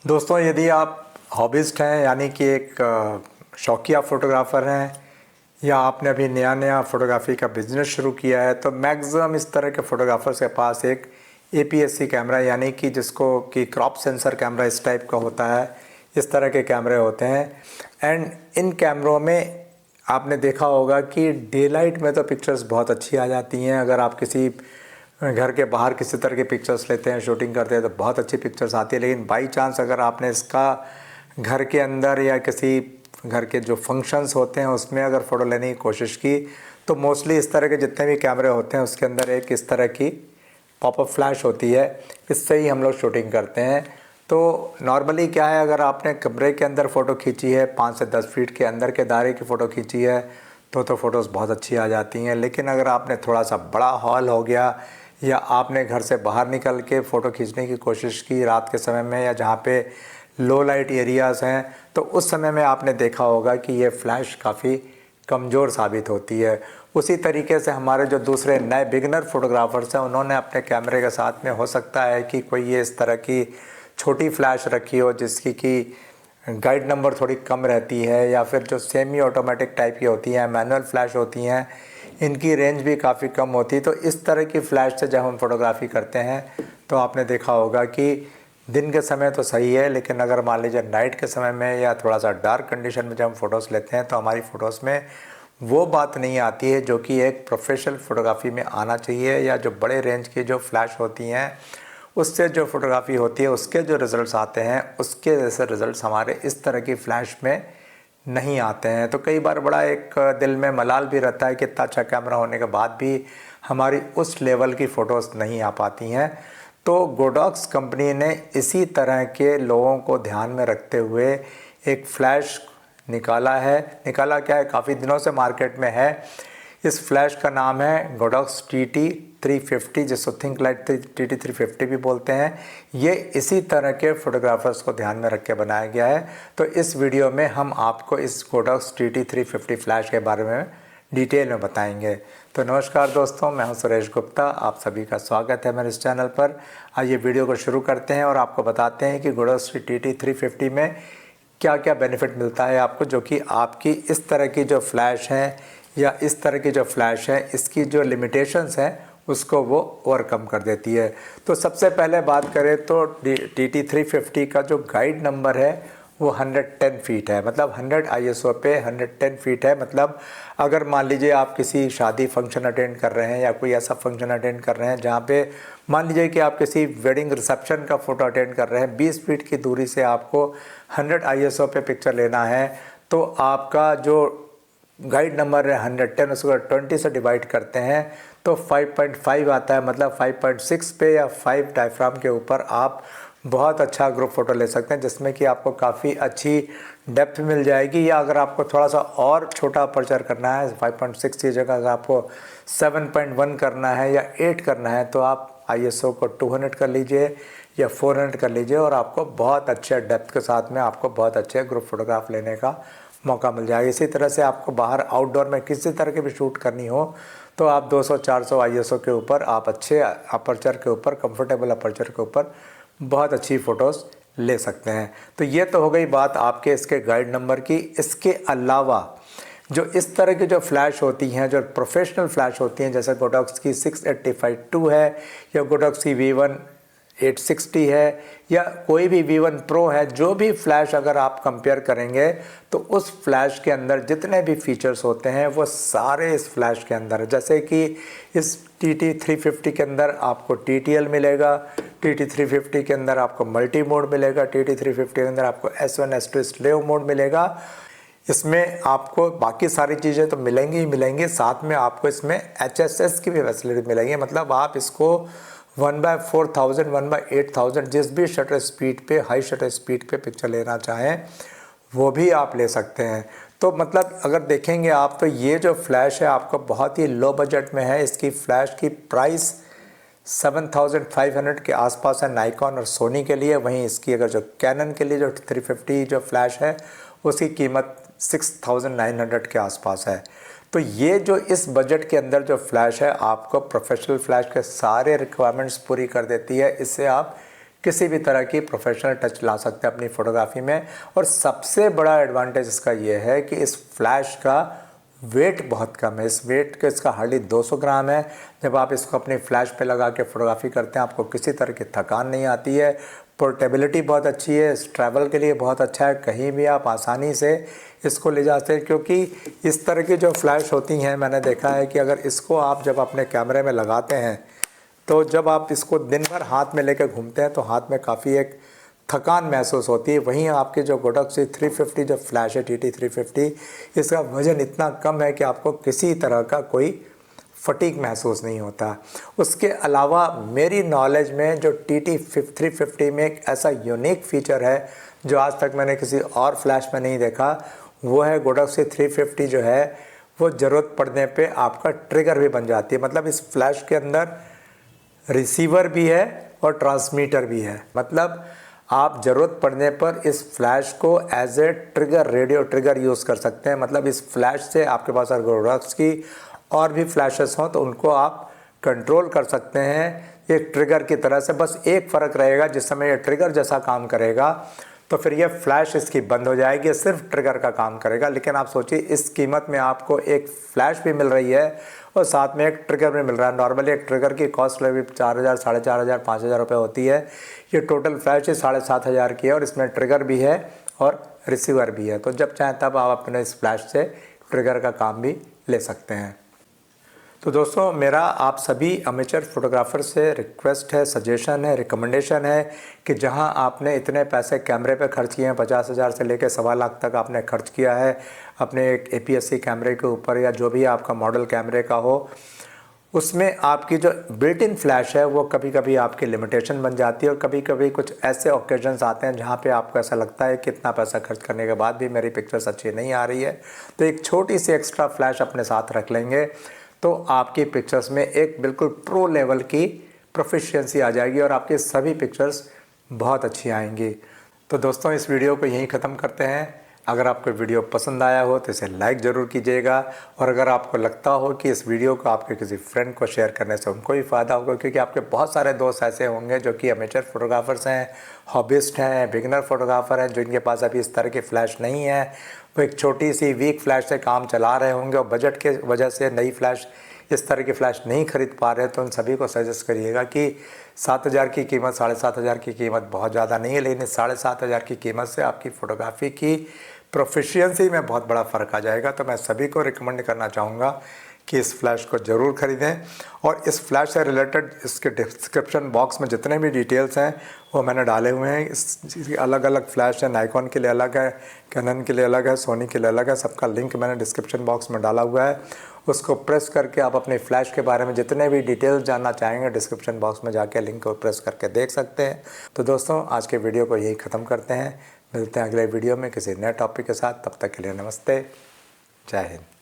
दोस्तों, यदि आप हॉबिस्ट हैं यानी कि एक शौकिया फ़ोटोग्राफ़र हैं या आपने अभी नया नया फ़ोटोग्राफ़ी का बिज़नेस शुरू किया है, तो मैक्सिमम इस तरह के फ़ोटोग्राफ़र्स के पास एक APS-C कैमरा यानी कि जिसको कि क्रॉप सेंसर कैमरा इस टाइप का होता है, इस तरह के कैमरे होते हैं। एंड इन कैमरों में आपने देखा होगा कि डे लाइट में तो पिक्चर्स बहुत अच्छी आ जाती हैं। अगर आप किसी घर के बाहर किसी तरह के पिक्चर्स लेते हैं, शूटिंग करते हैं, तो बहुत अच्छी पिक्चर्स आती है। लेकिन बाई चांस अगर आपने इसका घर के अंदर या किसी घर के जो फंक्शंस होते हैं उसमें अगर फ़ोटो लेने की कोशिश की, तो मोस्टली इस तरह के जितने भी कैमरे होते हैं उसके अंदर एक इस तरह की पॉपअप फ्लैश होती है। इससे ही हम लोग शूटिंग करते हैं। तो नॉर्मली क्या है, अगर आपने कमरे के अंदर फ़ोटो खींची है, 5 से 10 फीट के अंदर के दायरे की फ़ोटो खींची है, तो फ़ोटोज़ बहुत अच्छी आ जाती हैं। लेकिन अगर आपने थोड़ा सा बड़ा हॉल हो गया या आपने घर से बाहर निकल के फ़ोटो खींचने की कोशिश की रात के समय में, या जहाँ पे लो लाइट एरियाज़ हैं, तो उस समय में आपने देखा होगा कि ये फ्लैश काफ़ी कमज़ोर साबित होती है। उसी तरीके से हमारे जो दूसरे नए बिगिनर फ़ोटोग्राफ़र्स हैं, उन्होंने अपने कैमरे के साथ में हो सकता है कि कोई ये इस तरह की छोटी फ्लैश रखी हो जिसकी कि गाइड नंबर थोड़ी कम रहती है, या फिर जो सेमी ऑटोमेटिक टाइप की होती हैं, मैनुअल फ्लैश होती हैं, इनकी रेंज भी काफ़ी कम होती है। तो इस तरह की फ़्लैश से जब हम फ़ोटोग्राफ़ी करते हैं तो आपने देखा होगा कि दिन के समय तो सही है, लेकिन अगर मान लीजिए नाइट के समय में या थोड़ा सा डार्क कंडीशन में जब हम फ़ोटोज़ लेते हैं तो हमारी फ़ोटोज़ में वो बात नहीं आती है जो कि एक प्रोफेशनल फ़ोटोग्राफ़ी में आना चाहिए। या जो बड़े रेंज की जो फ्लैश होती हैं उससे जो फ़ोटोग्राफ़ी होती है उसके जो रिज़ल्ट्स आते हैं उसके जैसे रिज़ल्ट्स हमारे इस तरह की फ़्लैश में नहीं आते हैं। तो कई बार बड़ा एक दिल में मलाल भी रहता है कि इतना अच्छा कैमरा होने के बाद भी हमारी उस लेवल की फ़ोटोज़ नहीं आ पाती हैं। तो गोडॉक्स कंपनी ने इसी तरह के लोगों को ध्यान में रखते हुए एक फ़्लैश निकाला क्या है, काफ़ी दिनों से मार्केट में है। इस फ्लैश का नाम है गोडॉक्स TT350, जिसको थिंक लाइट TT350 भी बोलते हैं। ये इसी तरह के फ़ोटोग्राफ़र्स को ध्यान में रख के बनाया गया है। तो इस वीडियो में हम आपको इस गोडॉक्स TT350 फ्लैश के बारे में डिटेल में बताएंगे। तो नमस्कार दोस्तों, मैं हूं सुरेश गुप्ता, आप सभी का स्वागत है मेरे इस चैनल पर। आइए वीडियो को शुरू करते हैं और आपको बताते हैं कि गोडॉक्स TT350 में क्या क्या बेनिफिट मिलता है आपको, जो कि आपकी इस तरह की जो फ्लैश है या इस तरह की जो फ्लैश है इसकी जो लिमिटेशंस हैं उसको वो ओवरकम कर देती है। तो सबसे पहले बात करें तो TT350 का जो गाइड नंबर है वो 110 फीट है, मतलब 100 ISO पे 110 फीट है। मतलब अगर मान लीजिए आप किसी शादी फंक्शन अटेंड कर रहे हैं या कोई ऐसा फंक्शन अटेंड कर रहे हैं जहाँ पे मान लीजिए कि आप किसी वेडिंग रिसेप्शन का फ़ोटो अटेंड कर रहे हैं, 20 फीट की दूरी से आपको 100 ISO पे पिक्चर लेना है, तो आपका जो गाइड नंबर है 110, उसको 20 से डिवाइड करते हैं तो 5.5 आता है। मतलब 5.6 पे या 5 डायफ्राम के ऊपर आप बहुत अच्छा ग्रुप फ़ोटो ले सकते हैं, जिसमें कि आपको काफ़ी अच्छी डेप्थ मिल जाएगी। या अगर आपको थोड़ा सा और छोटा अपर्चर करना है, 5.6 की जगह अगर आपको 7.1 करना है या 8 करना है, तो आप ISO को 200 कर लीजिए या 400 कर लीजिए और आपको बहुत अच्छे डेप्थ के साथ में आपको बहुत अच्छे ग्रुप फोटोग्राफ लेने का मौका मिल जाएगा। इसी तरह से आपको बाहर आउटडोर में किसी तरह की भी शूट करनी हो तो आप 200-400 ISO के ऊपर आप अच्छे अपर्चर के ऊपर, कंफर्टेबल अपर्चर के ऊपर बहुत अच्छी फ़ोटोज़ ले सकते हैं। तो ये तो हो गई बात आपके इसके गाइड नंबर की। इसके अलावा जो इस तरह की जो फ्लैश होती हैं, जो प्रोफेशनल फ्लैश होती हैं, जैसे गोडॉक्स की 685-2 है या गोडॉक्स की V1 860 है या कोई भी V1 Pro है, जो भी फ्लैश अगर आप कंपेयर करेंगे तो उस फ्लैश के अंदर जितने भी फीचर्स होते हैं वो सारे इस फ्लैश के अंदर है। जैसे कि इस TT350 के अंदर आपको TTL मिलेगा, TT350 के अंदर आपको मल्टी मोड मिलेगा, TT350 के अंदर आपको S1 S2 स्लेव मोड मिलेगा। इसमें आपको बाकी सारी चीज़ें तो मिलेंगी ही मिलेंगी, साथ में आपको इसमें HSS की भी फैसिलिटी मिलेंगी। मतलब आप इसको 1/4000, 1/8000 जिस भी शटर स्पीड पे, हाई शटर स्पीड पे पिक्चर लेना चाहें वो भी आप ले सकते हैं। तो मतलब अगर देखेंगे आप तो ये जो फ्लैश है आपको बहुत ही लो बजट में है। इसकी फ्लैश की प्राइस 7500 के आसपास है नाइकॉन और सोनी के लिए। वहीं इसकी अगर जो कैनन के लिए जो 350 जो फ्लैश है उसकी कीमत 6900 के आसपास है। तो ये जो इस बजट के अंदर जो फ्लैश है आपको प्रोफेशनल फ्लैश के सारे रिक्वायरमेंट्स पूरी कर देती है। इससे आप किसी भी तरह की प्रोफेशनल टच ला सकते हैं अपनी फ़ोटोग्राफी में। और सबसे बड़ा एडवांटेज इसका ये है कि इस फ्लैश का वेट बहुत कम है। इस वेट के इसका हार्डली 200 ग्राम है। जब आप इसको अपनी फ्लैश पे लगा के फ़ोटोग्राफी करते हैं आपको किसी तरह की थकान नहीं आती है। पोर्टेबिलिटी बहुत अच्छी है, ट्रैवल के लिए बहुत अच्छा है, कहीं भी आप आसानी से इसको ले जाते हैं। क्योंकि इस तरह की जो फ्लैश होती हैं मैंने देखा है कि अगर इसको आप जब अपने कैमरे में लगाते हैं तो जब आप इसको दिन भर हाथ में लेकर घूमते हैं तो हाथ में काफ़ी एक थकान महसूस होती है। वहीं आपके जो गोडोक्सी 350 जो फ्लैश है TT 350, इसका वज़न इतना कम है कि आपको किसी तरह का कोई फटीग महसूस नहीं होता। उसके अलावा मेरी नॉलेज में जो TT 350 में एक ऐसा यूनिक फ़ीचर है जो आज तक मैंने किसी और फ्लैश में नहीं देखा, वो है गोडोक्सी 350 जो है वो ज़रूरत पड़ने पे आपका ट्रिगर भी बन जाती है। मतलब इस फ्लैश के अंदर रिसीवर भी है और ट्रांसमीटर भी है। मतलब आप ज़रूरत पड़ने पर इस फ्लैश को as a trigger, radio trigger use कर सकते हैं। मतलब इस फ्लैश से आपके पास अगर गोडोक्सी की और भी फ्लैशेस हों तो उनको आप कंट्रोल कर सकते हैं एक ट्रिगर की तरह से। बस एक फ़र्क रहेगा, जिस समय ये ट्रिगर जैसा काम करेगा तो फिर ये फ्लैश इसकी बंद हो जाएगी, सिर्फ ट्रिगर का काम करेगा। लेकिन आप सोचिए इस कीमत में आपको एक फ़्लैश भी मिल रही है और साथ में एक ट्रिगर भी मिल रहा है। नॉर्मली एक ट्रिगर की कॉस्ट लगभग 4000, 4500, 5000 रुपये होती है। ये टोटल फ्लैश ही 7500 की है और इसमें ट्रिगर भी है और रिसीवर भी है। तो जब चाहें तब आप अपने इस फ्लैश से ट्रिगर का काम भी ले सकते हैं। तो दोस्तों मेरा आप सभी अमेचर फोटोग्राफर से रिक्वेस्ट है, सजेशन है, रिकमेंडेशन है कि जहां आपने इतने पैसे कैमरे पे खर्च किए हैं, 50,000 से लेकर 1.25 लाख तक आपने खर्च किया है अपने एक APS-C कैमरे के ऊपर या जो भी आपका मॉडल कैमरे का हो, उसमें आपकी जो बिल्ट इन फ्लैश है वो कभी कभी आपकी लिमिटेशन बन जाती है। और कभी कभी कुछ ऐसे ओकेजन्स आते हैं जहाँ पे आपको ऐसा लगता है कि इतना पैसा खर्च करने के बाद भी मेरी पिक्चर्स अच्छी नहीं आ रही है, तो एक छोटी सी एक्स्ट्रा फ्लैश अपने साथ रख लेंगे तो आपकी पिक्चर्स में एक बिल्कुल प्रो लेवल की प्रोफिशिएंसी आ जाएगी और आपकी सभी पिक्चर्स बहुत अच्छी आएंगी। तो दोस्तों इस वीडियो को यहीं ख़त्म करते हैं। अगर आपको वीडियो पसंद आया हो तो इसे लाइक ज़रूर कीजिएगा और अगर आपको लगता हो कि इस वीडियो को आपके किसी फ्रेंड को शेयर करने से उनको भी फ़ायदा होगा, क्योंकि आपके बहुत सारे दोस्त ऐसे होंगे जो कि अमेचर फोटोग्राफर्स हैं, हॉबिस्ट हैं, बिगिनर फोटोग्राफर हैं, जिनके पास अभी इस तरह की फ़्लैश नहीं है, वो एक छोटी सी वीक फ्लैश से काम चला रहे होंगे और बजट के वजह से नई फ्लैश, इस तरह की फ़्लैश नहीं खरीद पा रहे। तो उन सभी को सजेस्ट करिएगा कि 7000 की कीमत, 7500 की कीमत बहुत ज़्यादा नहीं है, लेकिन 7500 की कीमत से आपकी फ़ोटोग्राफी की प्रोफिशिएंसी में बहुत बड़ा फ़र्क आ जाएगा। तो मैं सभी को रिकमेंड करना चाहूँगा कि इस फ्लैश को ज़रूर ख़रीदें। और इस फ्लैश से रिलेटेड इसके डिस्क्रिप्शन बॉक्स में जितने भी डिटेल्स हैं वो मैंने डाले हुए हैं। इसकी अलग अलग फ़्लैश है, नाइकॉन के लिए अलग है, कैनन के लिए अलग है, सोनी के लिए अलग है, सबका लिंक मैंने डिस्क्रिप्शन बॉक्स में डाला हुआ है। उसको प्रेस करके आप अपनी फ़्लैश के बारे में जितने भी डिटेल्स जानना चाहेंगे डिस्क्रिप्शन बॉक्स में जाके लिंक को प्रेस करके देख सकते हैं। तो दोस्तों आज के वीडियो को यही ख़त्म करते हैं, मिलते हैं अगले वीडियो में किसी नए टॉपिक के साथ। तब तक के लिए नमस्ते, जय हिंद।